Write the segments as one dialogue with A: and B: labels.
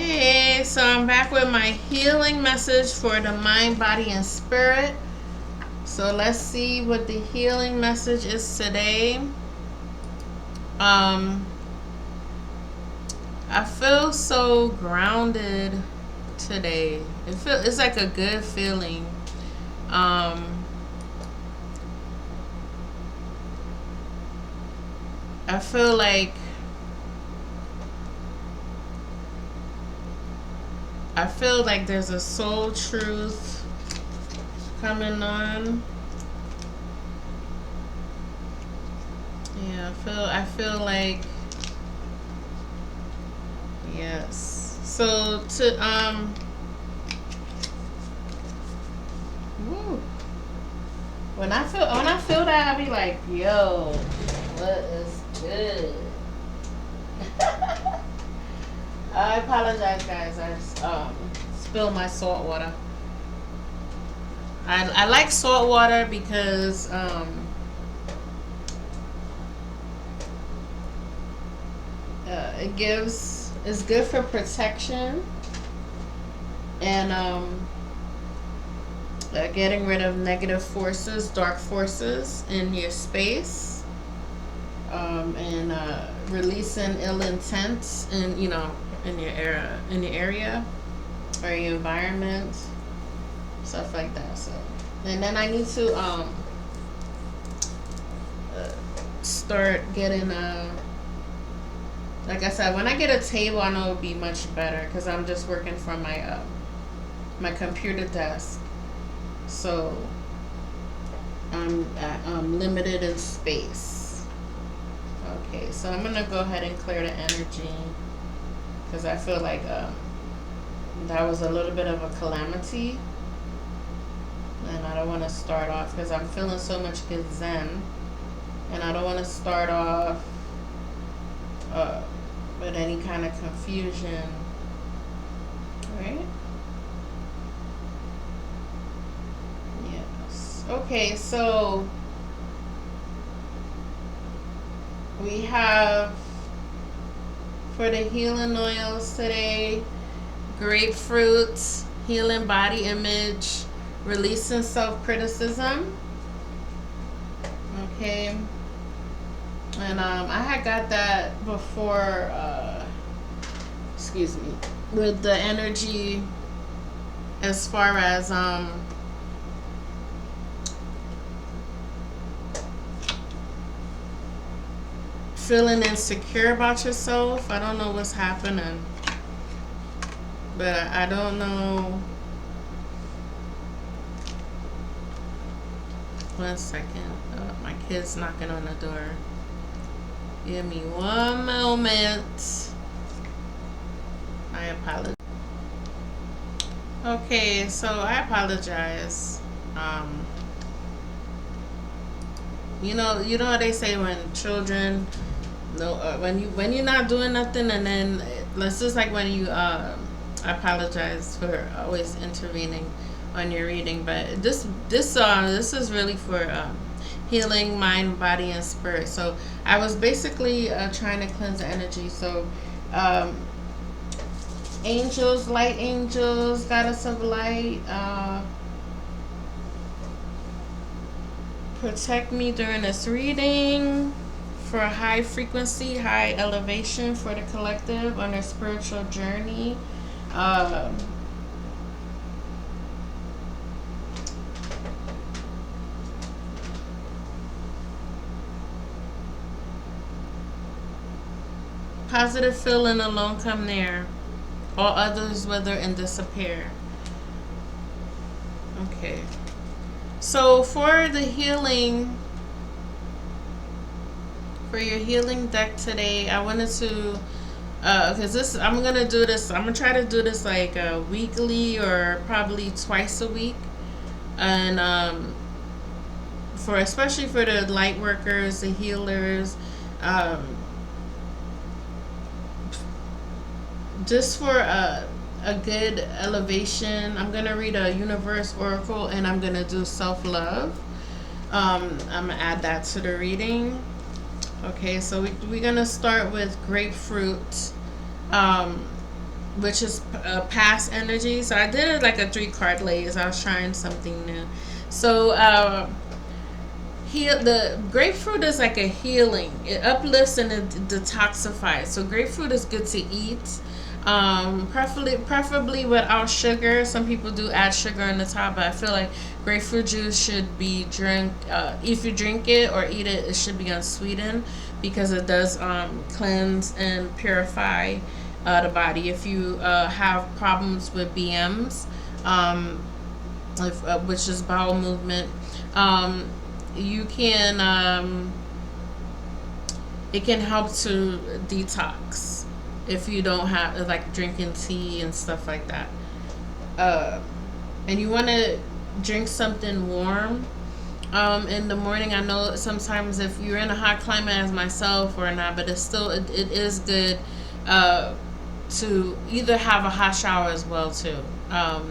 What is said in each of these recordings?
A: Hey, so I'm back with my healing message for the mind, body, and spirit. So let's see what the healing message is today. Um, I feel so grounded today. It's like a good feeling. Um, I feel like there's a soul truth coming on. Yeah, I feel like yes. So woo. When I feel that, I be like, yo, what is good? I apologize, guys. I spilled my salt water. I like salt water because it's good for protection and getting rid of negative forces, dark forces in your space, and releasing ill intent in your area or your environment, stuff like that. So, and then I need to start getting like I said, when I get a table, I know it'll be much better because I'm just working from my computer desk, so I'm limited in space. Okay, so I'm gonna go ahead and clear the energy because I feel like that was a little bit of a calamity, and I don't want to start off because I'm feeling so much good zen, and I don't want to start off with any kind of confusion. Right? Yes. Okay, so we have for the healing oils today: grapefruit, healing body image, releasing self-criticism. Okay. And I had got that before, excuse me, with the energy as far as feeling insecure about yourself. I don't know what's happening, but I don't know. One second. My kid's knocking on the door. Give me one moment. I apologize. Okay, so I apologize. You know what they say when children, no, when you're not doing nothing, and then it's just like when you. I apologize for always intervening on your reading, but this is really for healing mind, body, and spirit. So I was basically trying to cleanse the energy. So angels, light angels, goddess of light, protect me during this reading for a high frequency, high elevation for the collective on their spiritual journey. Positive feeling alone come near. All others wither and disappear. Okay. So for the healing, for your healing deck today, I wanted to, because I'm gonna do this. I'm gonna try to do this like weekly or probably twice a week, and for especially for the light workers, the healers, just for a good elevation. I'm gonna read a universe oracle, and I'm gonna do self love. I'm gonna add that to the reading. Okay, so we're gonna start with grapefruit. which is past energy. So I did it like a 3 card lays. I was trying something new. So the grapefruit is like a healing. It uplifts and it detoxifies. So grapefruit is good to eat. Preferably without sugar. Some people do add sugar in the top, but I feel like grapefruit juice should be drink. If you drink it or eat it, it should be unsweetened because it does cleanse and purify the body. If you have problems with BMs, which is bowel movement, you can it can help to detox if you don't have like drinking tea and stuff like that. uh, and you want to drink something warm in the morning. I know sometimes if you're in a hot climate as myself or not, but it's still it is good uh, to either have a hot shower as well too.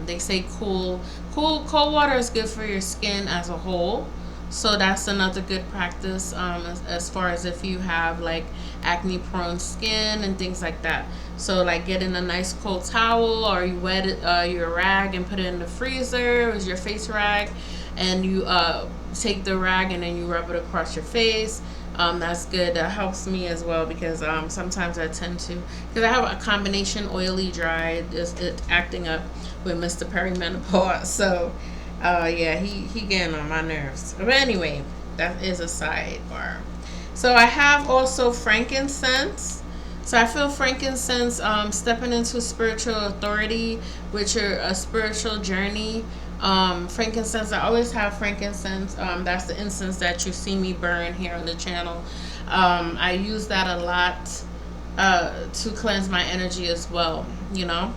A: They say cold water is good for your skin as a whole. So that's another good practice as far as if you have like acne prone skin and things like that. So like getting a nice cold towel, or you wet it, your rag and put it in the freezer as your face rag, and you take the rag and then you rub it across your face. That's good. That helps me as well because sometimes I tend to, because I have a combination oily dry, it's acting up with Mr. Perimenopause. So yeah, he getting on my nerves. But anyway, that is a sidebar. So I have also frankincense. So I feel frankincense stepping into spiritual authority with a spiritual journey. Frankincense, I always have frankincense. That's the incense that you see me burn here on the channel. I use that a lot to cleanse my energy as well. You know,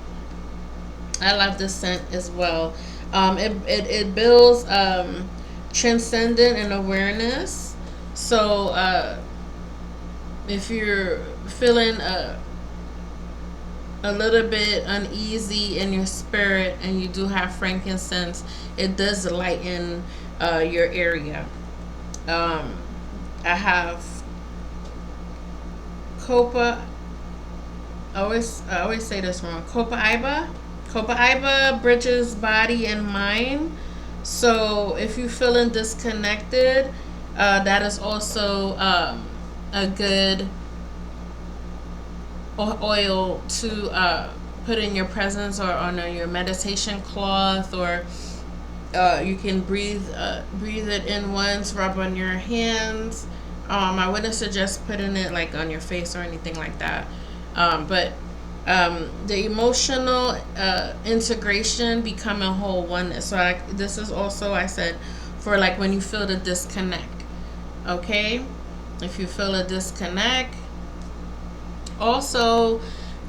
A: I love this scent as well. It builds transcendent and awareness. So if you're feeling a little bit uneasy in your spirit and you do have frankincense, it does lighten your area. I have copa. I always say this wrong. Copaiba. Copaiba bridges body and mind. So if you're feeling disconnected, that is also a good oil to put in your presence or on your meditation cloth, or you can breathe it in once, rub on your hands. I wouldn't suggest putting it like on your face or anything like that. But the emotional integration, becoming whole oneness. So this is also, I said, for like when you feel the disconnect. Okay, if you feel a disconnect. Also,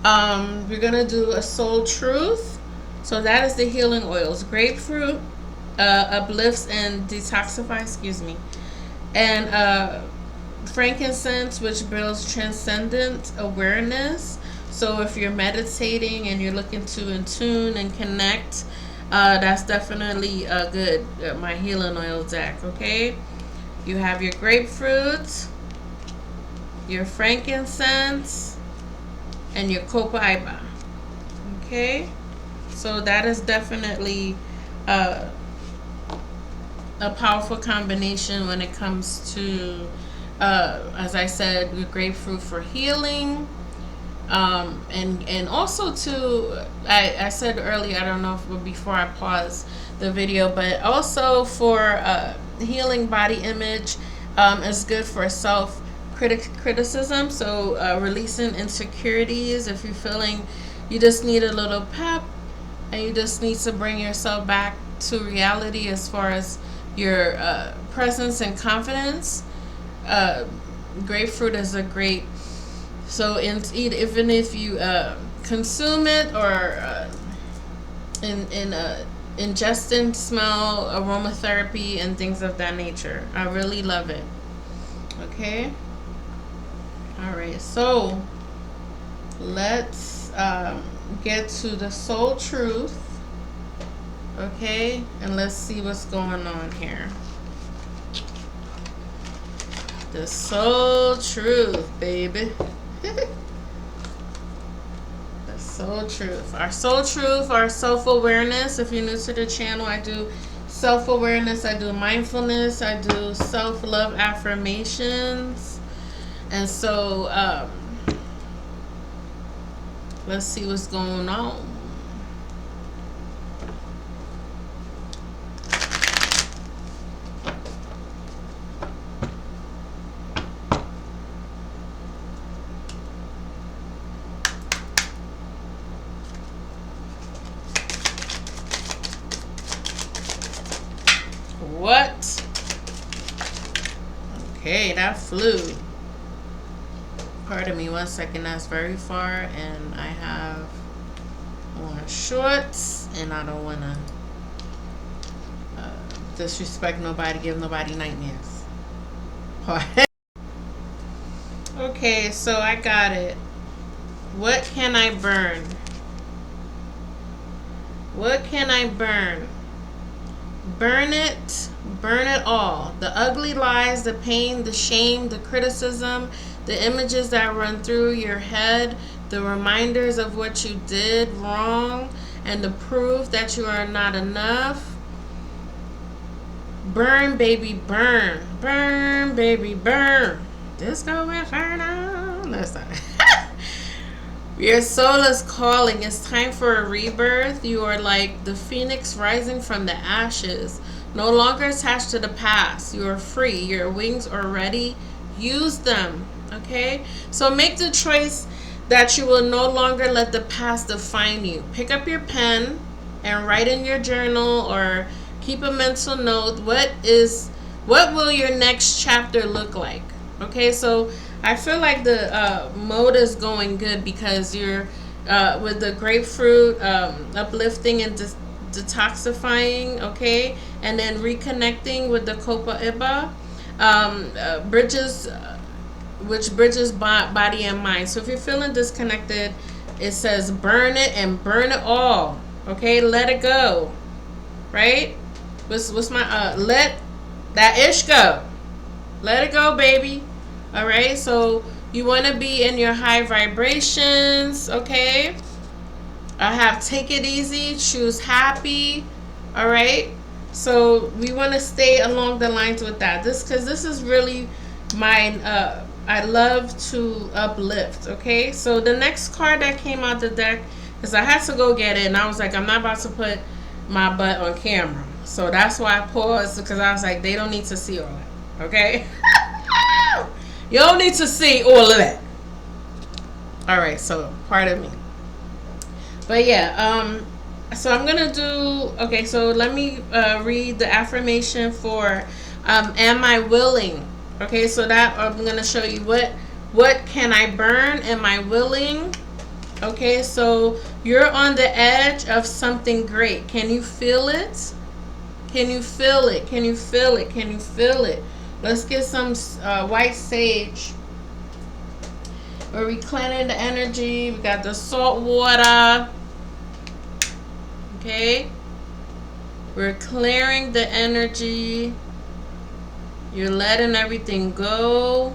A: we're gonna do a soul truth. So that is the healing oils. Grapefruit uplifts and detoxifies. Excuse me. And frankincense, which builds transcendent awareness. So if you're meditating and you're looking to tune and connect, that's definitely good. My healing oil deck. Okay, you have your grapefruit, your frankincense, and your copaiba. Okay, so that is definitely a powerful combination when it comes to, as I said, the grapefruit for healing. And also to, I said earlier, I don't know if before I pause the video, but also for healing body image, is good for self criticism. So releasing insecurities. If you're feeling you just need a little pep and you just need to bring yourself back to reality as far as your presence and confidence, grapefruit is a great. So even if you consume it or ingesting smell, aromatherapy, and things of that nature, I really love it. Okay. All right. So let's get to the soul truth. Okay, and let's see what's going on here. The soul truth, baby. The Soul truth. Our soul truth, our self-awareness. If you're new to the channel, I do self-awareness, I do mindfulness, I do self-love affirmations. And so let's see what's going on. What? Okay, that flew. Pardon me 1 second, that's very far, and I have on shorts, and I don't want to disrespect nobody, give nobody nightmares. Okay, so I got it. What can I burn? What can I burn? Burn it all. The ugly lies, the pain, the shame, the criticism, the images that run through your head, the reminders of what you did wrong, and the proof that you are not enough. Burn, baby, burn. Burn, baby, burn. Disco Inferno. That's not Your soul is calling. It's time for a rebirth. You are like the phoenix rising from the ashes, no longer attached to the past. You are free. Your wings are ready. Use them. Okay? So make the choice that you will no longer let the past define you. Pick up your pen and write in your journal or keep a mental note. What will your next chapter look like? Okay, so I feel like the mode is going good because you're with the grapefruit uplifting and detoxifying, okay, and then reconnecting with the Copa Iba, which bridges body and mind. So if you're feeling disconnected, it says burn it and burn it all, okay, let it go, right? What's my let that ish go, let it go, baby. All right, so you want to be in your high vibrations, okay? I have take it easy, choose happy. All right, so we want to stay along the lines with that. Because this is really my I love to uplift. Okay, so the next card that came out the deck, because I had to go get it, and I was like, I'm not about to put my butt on camera, so that's why I paused, because I was like, they don't need to see all that. Okay. You don't need to see all of that. All right, so pardon me. But yeah, so I'm gonna do, okay, so let me read the affirmation for am I willing? Okay, so that I'm gonna show you what can I burn? Am I willing? Okay, so you're on the edge of something great. Can you feel it? Can you feel it? Can you feel it? Can you feel it? Let's get some white sage. We're reclaiming the energy. We got the salt water. Okay. We're clearing the energy. You're letting everything go.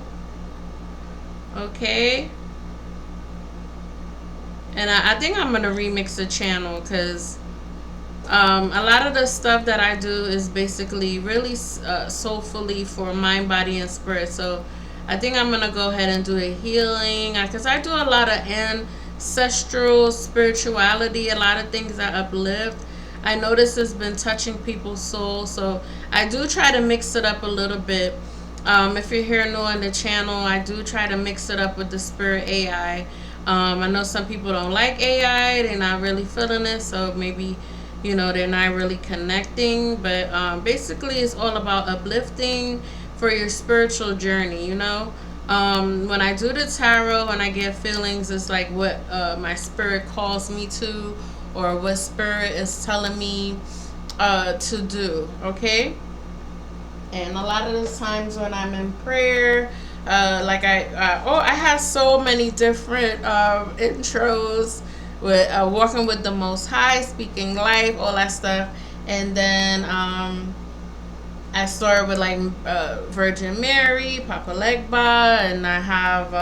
A: Okay. And I think I'm going to remix the channel because a lot of the stuff that I do is basically really soulfully for mind, body, and spirit. So I think I'm going to go ahead and do a healing because I do a lot of ancestral spirituality, a lot of things that uplift. I notice it's been touching people's souls. So I do try to mix it up a little bit. If you're here new on the channel, I do try to mix it up with the spirit AI. I know some people don't like AI. They're not really feeling it. So maybe they're not really connecting, but basically it's all about uplifting for your spiritual journey. When I do the tarot, when I get feelings, it's like what my spirit calls me to, or what spirit is telling me to do, okay? And a lot of the times when I'm in prayer, like I have so many different intros with walking with the Most High, speaking life, all that stuff. And then I started with like Virgin Mary, Papa Legba, and I have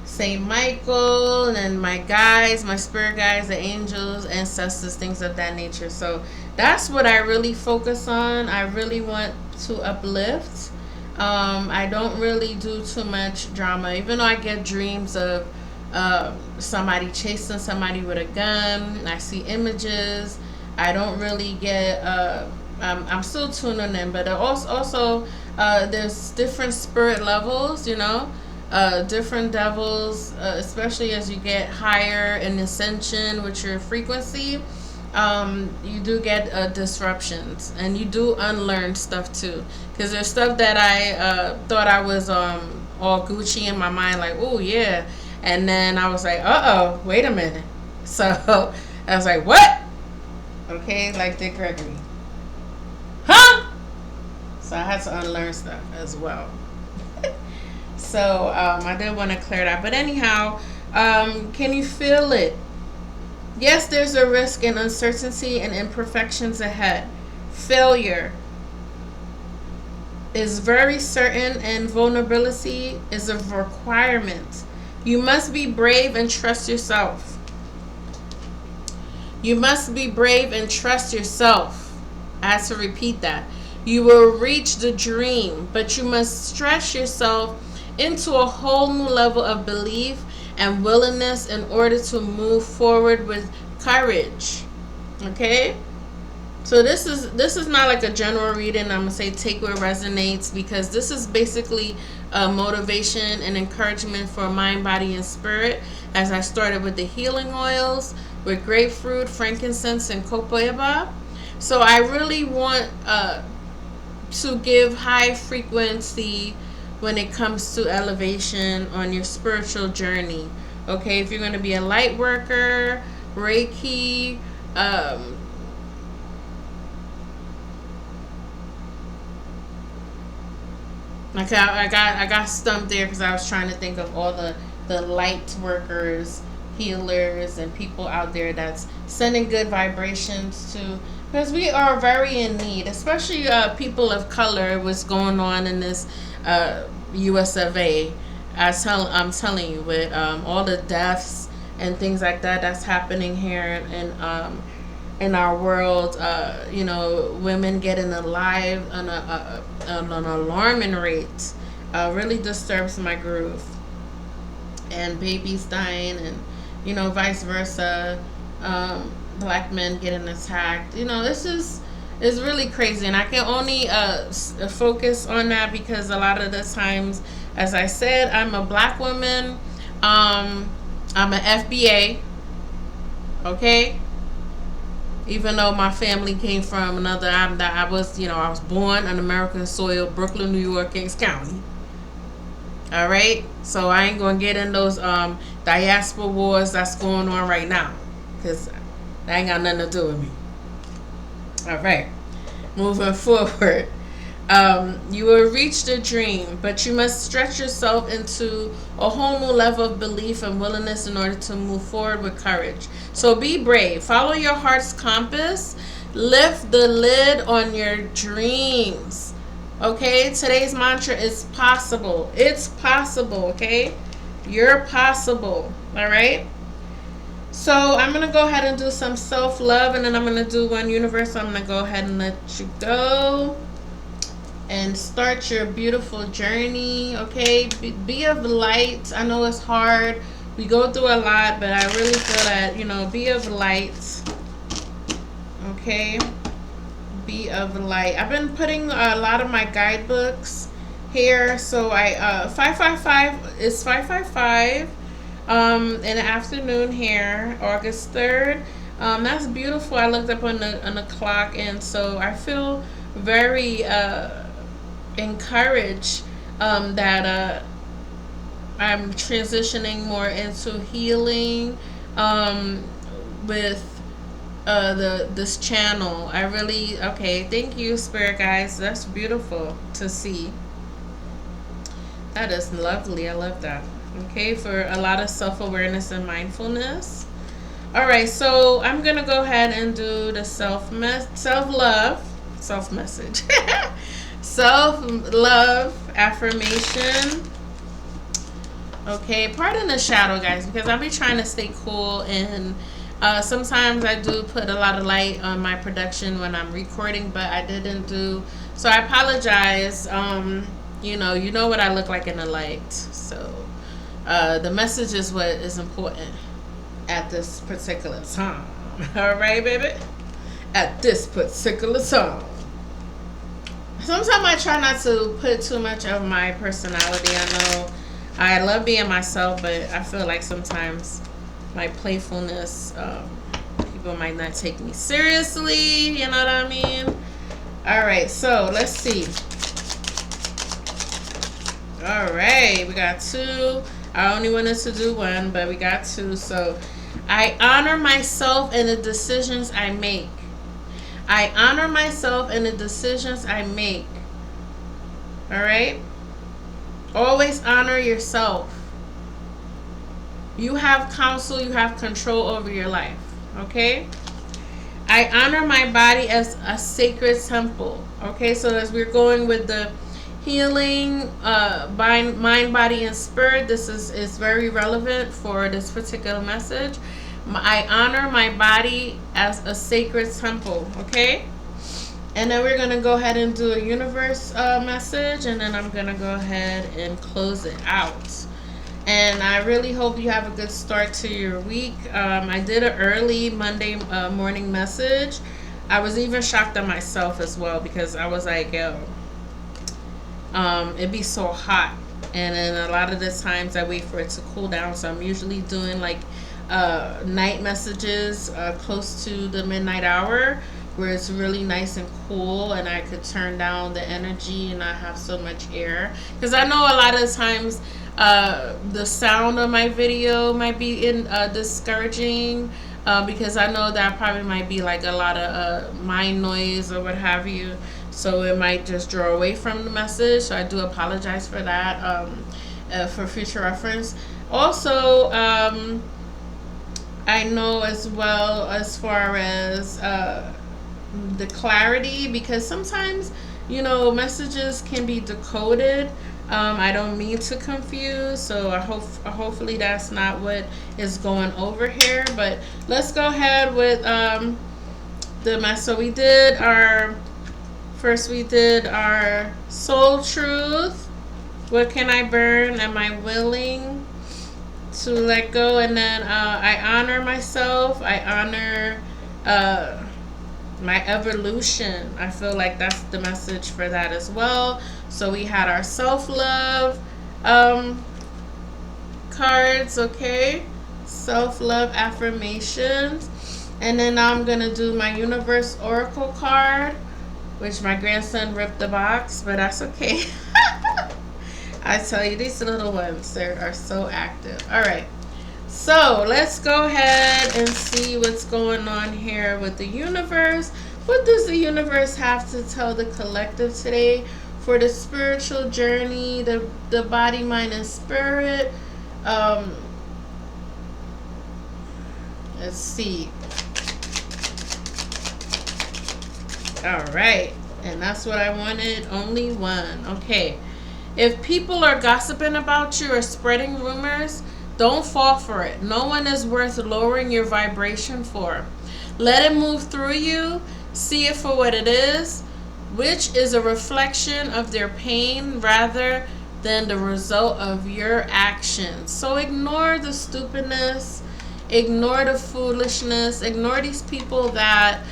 A: Saint Michael, and then my guides, my spirit guides, the angels, ancestors, things of that nature. So that's what I really focus on. I really want to uplift. I don't really do too much drama, even though I get dreams of somebody chasing somebody with a gun. I see images. I don't really get. I'm still tuning in, but also there's different spirit levels, you know, different devils, especially as you get higher in ascension with your frequency. You do get disruptions, and you do unlearn stuff too, because there's stuff that I thought I was all Gucci in my mind, like, oh yeah, and then I was like, oh, wait a minute. So I was like, what? Okay, like Dick Gregory, huh? So I had to unlearn stuff as well. So I did want to clear that. But anyhow, can you feel it? Yes, there's a risk and uncertainty and imperfections ahead. Failure is very certain, and vulnerability is a requirement. You must be brave and trust yourself. You must be brave and trust yourself. I had to repeat that. You will reach the dream, but you must stretch yourself into a whole new level of belief and willingness in order to move forward with courage. Okay? So this is not like a general reading. I'm gonna say take what resonates, because this is basically motivation and encouragement for mind, body, and spirit. As I started with the healing oils with grapefruit, frankincense, and cocoa. So I really want to give high frequency when it comes to elevation on your spiritual journey. Okay, if you're going to be a light worker, Reiki, like I got stumped there because I was trying to think of all the light workers, healers, and people out there that's sending good vibrations to, because we are very in need, especially people of color. What's going on in this US of A? I'm telling you, with all the deaths and things like that that's happening here in our world, you know, women getting alive on an alarming rate, really disturbs my groove. And babies dying, and you know, vice versa. Black men getting attacked. You know, this is really crazy, and I can only focus on that because a lot of the times, as I said, I'm a black woman. I'm an FBA. Okay. Even though my family came from another, I was born on American soil, Brooklyn, New York, Kings County. All right, so I ain't gonna get in those diaspora wars that's going on right now, because that ain't got nothing to do with me. All right, moving forward. You will reach the dream, but you must stretch yourself into a whole new level of belief and willingness in order to move forward with courage. So be brave. Follow your heart's compass. Lift the lid on your dreams. Okay? Today's mantra is possible. It's possible, okay? You're possible. All right? So I'm going to go ahead and do some self-love, and then I'm going to do one universe. So I'm going to go ahead and let you go and start your beautiful journey. Okay, be of light. I know it's hard, we go through a lot, but I really feel that, you know, be of light. Okay, be of light. I've been putting a lot of my guidebooks here. So I 555 is 555 in the afternoon here, August 3rd. That's beautiful. I looked up on the clock, and so I feel very encouraged that I'm transitioning more into healing with this channel. I really, okay, thank you, spirit guys. That's beautiful to see. That is lovely. I love that. Okay, for a lot of self-awareness and mindfulness. All right, so I'm gonna go ahead and do the self-love message self-love affirmation. Okay, pardon the shadow, guys, because I be trying to stay cool, and sometimes I do put a lot of light on my production when I'm recording, but I didn't do so. I apologize. You know what I look like in the light, so the message is what is important at this particular time. All right, baby. At this particular time. Sometimes I try not to put too much of my personality. I know I love being myself, but I feel like sometimes my playfulness, people might not take me seriously. You know what I mean? All right, so let's see. All right, we got two. I only wanted to do one, but we got two. So I honor myself and the decisions I make. I honor myself and the decisions I make. All right? Always honor yourself. You have counsel, you have control over your life. Okay? I honor my body as a sacred temple. Okay, so as we're going with the healing, mind, body, and spirit, this is very relevant for this particular message. I honor my body as a sacred temple, okay? And then we're going to go ahead and do a universe message, and then I'm going to go ahead and close it out. And I really hope you have a good start to your week. I did an early Monday morning message. I was even shocked at myself as well, because I was like, yo, it'd be so hot. And then a lot of the times I wait for it to cool down. So I'm usually doing like night messages close to the midnight hour, where it's really nice and cool, and I could turn down the energy and not have so much air, because I know a lot of times the sound of my video might be discouraging, because I know that probably might be like a lot of mind noise or what have you, so it might just draw away from the message. So I do apologize for that, for future reference. Also, I know as well, as far as the clarity, because sometimes, messages can be decoded. I don't mean to confuse, so hopefully that's not what is going over here. But let's go ahead with the mess. So we did our soul truth. What can I burn? Am I willing to let go? And then I honor myself. I honor my evolution. I feel like that's the message for that as well. So we had our self-love cards, okay? Self-love affirmations. And then now I'm going to do my universe oracle card, which my grandson ripped the box, but that's okay. I tell you, these little ones, they are so active. All right. So let's go ahead and see what's going on here with the universe. What does the universe have to tell the collective today for the spiritual journey, the body, mind, and spirit? Let's see. All right. And that's what I wanted. Only one. Okay. If people are gossiping about you or spreading rumors, don't fall for it. No one is worth lowering your vibration for. Let it move through you. See it for what it is, which is a reflection of their pain rather than the result of your actions. So ignore the stupidness, ignore the foolishness, ignore these people that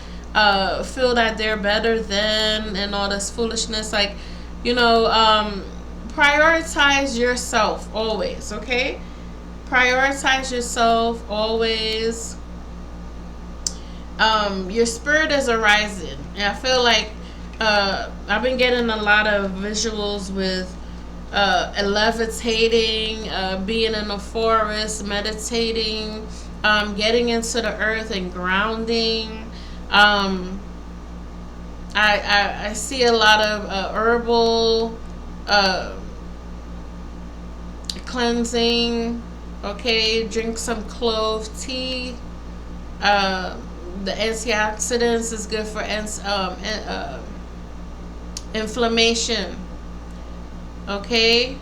A: feel that they're better than and all this foolishness. Like, prioritize yourself always, okay? Prioritize yourself always. Your spirit is arising. And I feel like I've been getting a lot of visuals with levitating, being in the forest, meditating, getting into the earth and grounding. I see a lot of herbal cleansing. Okay, drink some clove tea. The antioxidants is good for inflammation. Okay.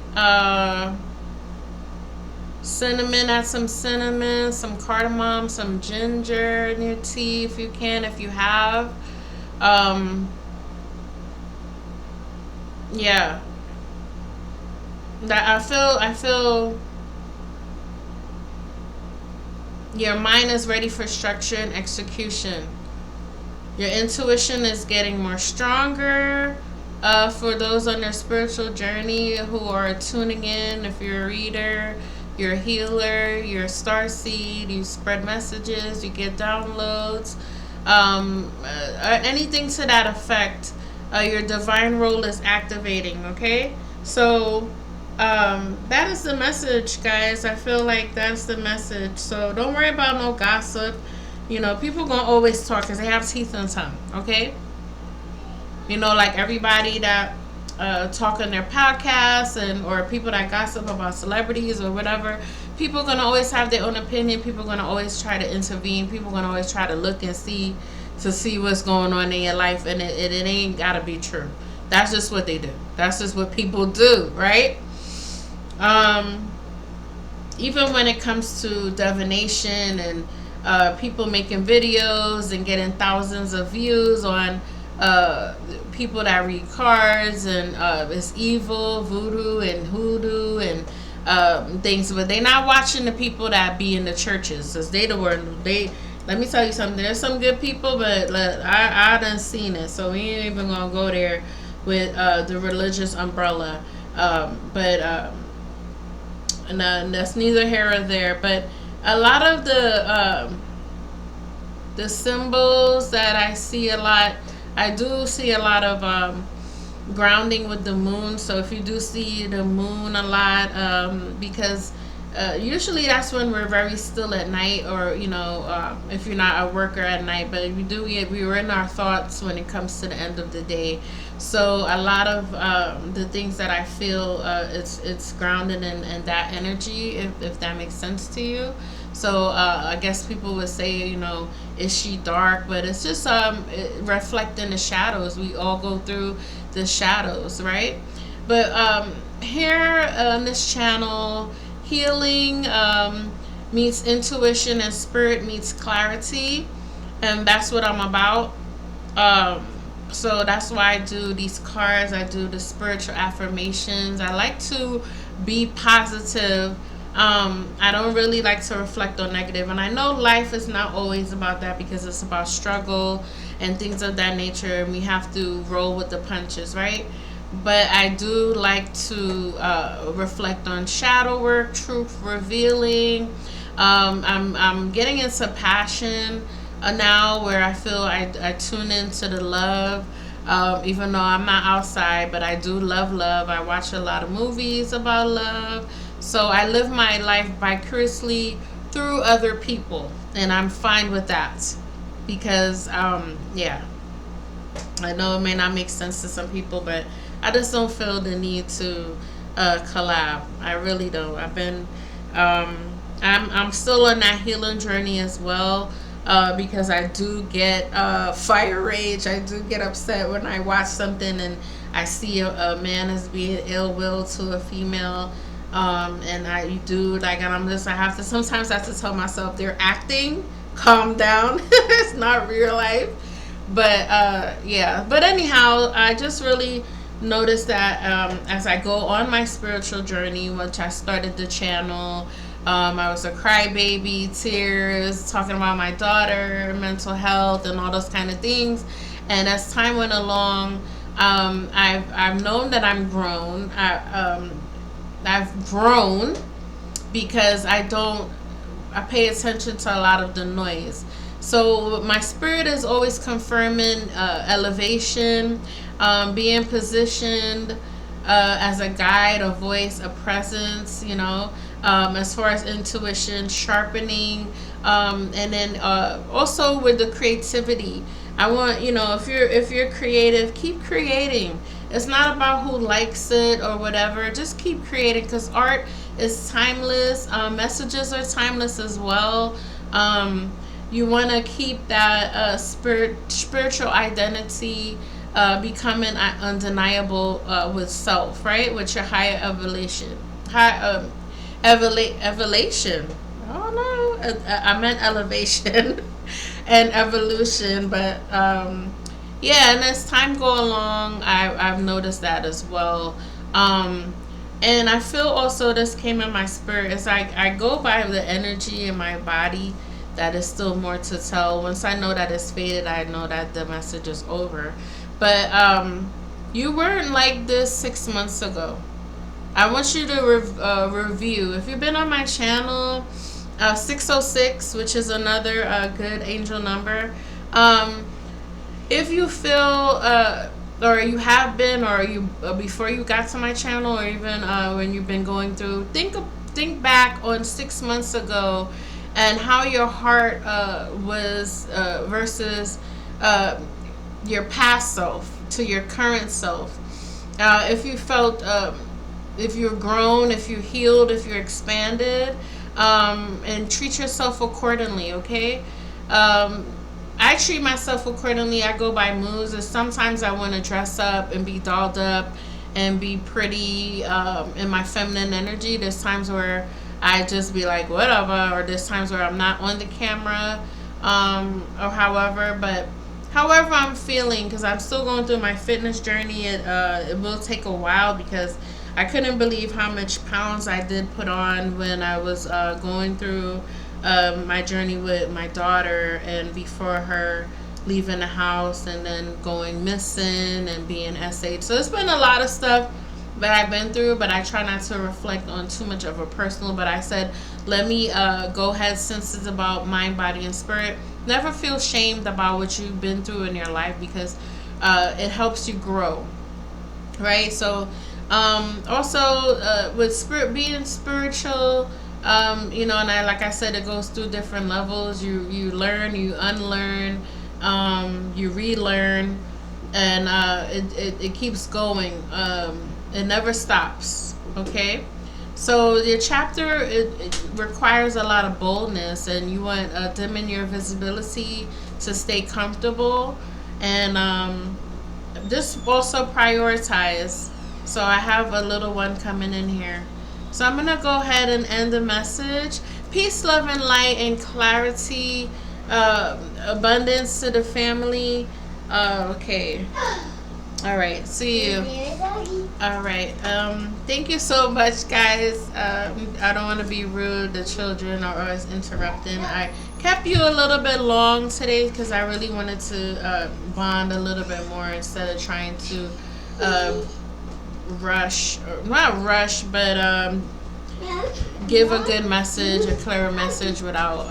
A: Cinnamon, add some cinnamon, some cardamom, some ginger in your tea if you can, if you have. Um, yeah, that I feel your mind is ready for structure and execution. Your intuition is getting more stronger. For those on their spiritual journey who are tuning in, if you're a reader, you're a healer, you're a star seed, you spread messages, you get downloads, anything to that effect, your divine role is activating, okay? So, that is the message, guys. I feel like that's the message. So, don't worry about no gossip. People gonna always talk because they have teeth and tongue, okay? Like everybody that talk on their podcasts and or people that gossip about celebrities or whatever. People gonna always have their own opinion. People gonna always try to intervene. People gonna always try to look and see what's going on in your life, and it ain't gotta be true. That's just what they do. That's just what people do, right? Um, Even when it comes to divination and people making videos and getting thousands of views on people that read cards and it's evil, voodoo, and hoodoo and things, but they not watching the people that be in the churches, because they the one they. Let me tell you something. There's some good people, but I done seen it, so we ain't even gonna go there with the religious umbrella. But and that's neither here or there. But a lot of the symbols that I see a lot, I do see a lot of grounding with the moon. So if you do see the moon a lot, because usually that's when we're very still at night, or if you're not a worker at night, but we were in our thoughts when it comes to the end of the day. So a lot of the things that I feel, it's grounded in that energy, if that makes sense to you. So I guess people would say, is she dark? But it's just reflecting the shadows. We all go through the shadows, right? But here on this channel, healing meets intuition and spirit meets clarity, and that's what I'm about. So that's why I do these cards. I do the spiritual affirmations. I like to be positive. I don't really like to reflect on negative, and I know life is not always about that, because it's about struggle and things of that nature, and we have to roll with the punches, right? But I do like to reflect on shadow work, truth revealing. I'm getting into passion now, where I feel I tune into the love. Even though I'm not outside, but I do love love. I watch a lot of movies about love. So I live my life vicariously through other people, and I'm fine with that, because yeah, I know it may not make sense to some people, but I just don't feel the need to collab. I really don't. I'm still on that healing journey as well, because I do get fire rage. I do get upset when I watch something and I see a man is being ill will to a female. And sometimes I have to tell myself they're acting, calm down. It's not real life. But yeah, but anyhow, I just really noticed that as I go on my spiritual journey, once I started the channel, I was a crybaby, tears, talking about my daughter, mental health, and all those kind of things. And as time went along, I've known that I'm grown. I've grown because I pay attention to a lot of the noise. So my spirit is always confirming elevation, being positioned as a guide, a voice, a presence, as far as intuition, sharpening, and then also with the creativity. I want, if you're creative, keep creating. It's not about who likes it or whatever. Just keep creating, because art is timeless. Messages are timeless as well. You want to keep that spiritual identity becoming undeniable with self, right? With your higher evolution. Evolution. Oh no, I meant elevation and evolution, but yeah. And as time go along, I've noticed that as well. Um, and I feel also this came in my spirit. It's like I go by the energy in my body that is still more to tell. Once I know that it's faded, I know that the message is over. But you weren't like this 6 months ago. I want you to review. If you've been on my channel, 606, which is another good angel number. Um, if you feel, or you have been, or you before you got to my channel, or even when you've been going through, think back on 6 months ago, and how your heart was versus uh, your past self to your current self. If you felt if you're grown, if you healed, if you're expanded, and treat yourself accordingly, okay? I treat myself accordingly. I go by moods, and sometimes I want to dress up and be dolled up and be pretty in my feminine energy. There's times where I just be like, whatever, or there's times where I'm not on the camera, or however I'm feeling, because I'm still going through my fitness journey. It will take a while, because I couldn't believe how much pounds I did put on when I was going through my journey with my daughter, and before her leaving the house and then going missing and being SH. So it's been a lot of stuff that I've been through, but I try not to reflect on too much of a personal. But I said, let me go ahead, since it's about mind, body, and spirit. Never feel shamed about what you've been through in your life, because it helps you grow, right? So also with spirit being spiritual, and like I said, it goes through different levels. You learn, you unlearn, you relearn, and it keeps going. It never stops. Okay, so your chapter, it requires a lot of boldness, and you want dim your visibility to stay comfortable, and just also prioritize. So I have a little one coming in here. So I'm going to go ahead and end the message. Peace, love, and light, and clarity, abundance to the family. Okay. All right. See you. All right. Thank you so much, guys. I don't want to be rude. The children are always interrupting. I kept you a little bit long today because I really wanted to bond a little bit more instead of trying to rush, or not rush, but give a good message, a clear message, without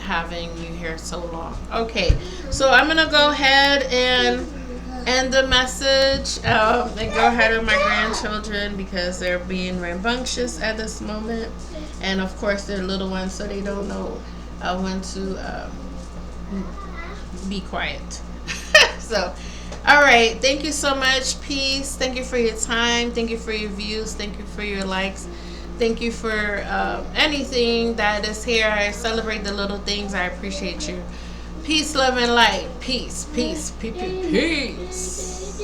A: having you here so long. Okay, so I'm gonna go ahead and end the message, and go ahead with my grandchildren, because they're being rambunctious at this moment, and of course they're little ones, so they don't know when to be quiet. So all right, thank you so much. Peace. Thank you for your time. Thank you for your views. Thank you for your likes. Thank you for anything that is here. I celebrate the little things. I appreciate you. Peace, love, and light. Peace, peace, peace, peace.